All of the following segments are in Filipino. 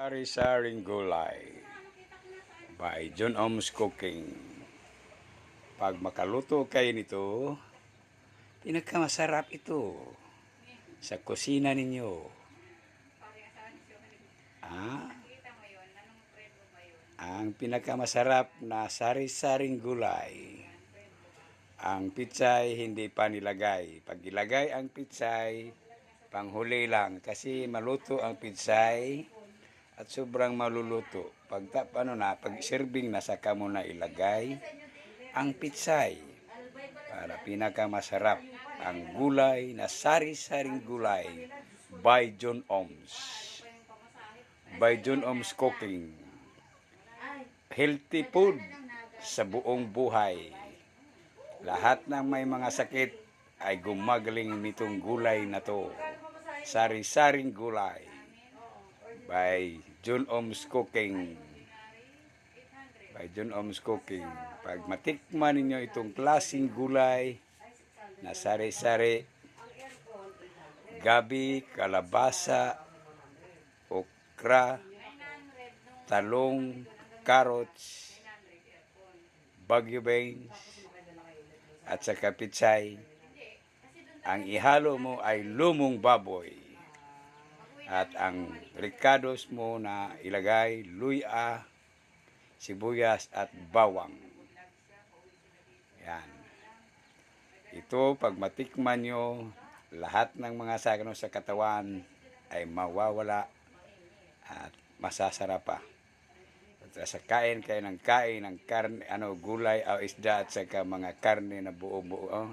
Sari-saring gulay by John Ohm's Cooking. Pag makaluto kayo nito, pinakamasarap ito sa kusina ninyo. Ang pinakamasarap na sari-saring gulay. Ang pitsay hindi pa nilagay. Pag ilagay ang pitsay, panghuli lang kasi maluto ang pitsay at sobrang maluluto. Pag serving na saka mo na ilagay ang pitsay para pinakamasarap ang gulay na sari-saring gulay by John Ohms. By John Ohm's Cooking. Healthy food sa buong buhay. Lahat ng may mga sakit ay gumagaling nitong gulay na to. Sari-saring gulay by John Ohm's Cooking. By John Ohm's Cooking. Pag matikman ninyo itong klaseng gulay na sari-sari, gabi, kalabasa, okra, talong, carrots, bagyo beans, at saka pitsay, ang ihalo mo ay lumong baboy. At ang ricados mo na ilagay, luya, sibuyas at bawang. Yan. Ito, pag matikman nyo, lahat ng mga sakit sa katawan ay mawawala at masasarap pa. At sa kain kayo ng kain ng karne, gulay o isda at saka mga karne na buo-buo,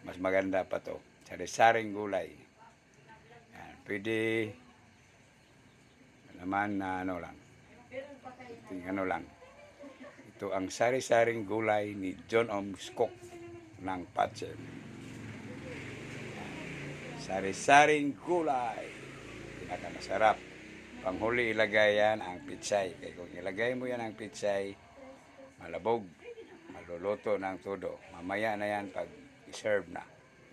mas maganda pa to. Sari-saring gulay. Yan. Pwede naman na Ito ang sari-saring gulay ni John Ohm's Cook ng Patsen. Sari-saring gulay. Pinakamasarap. Panghuli ilagay yan ang pitsay. Kaya kung ilagay mo yan ang pitsay, malabog, maluluto ng todo. Mamaya na yan pag i-serve na.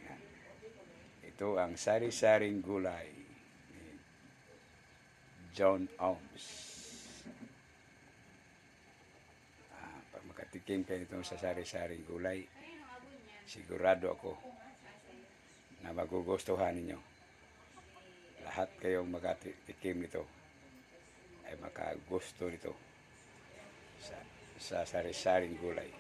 Yan. Ito ang sari-saring gulay ni John Ohms. Pag makatikim kayo nito sa sari-saring gulay, sigurado ako na magugustuhan ninyo. Lahat kayong makatikim nito ay makagusto nito sa sari-saring gulay.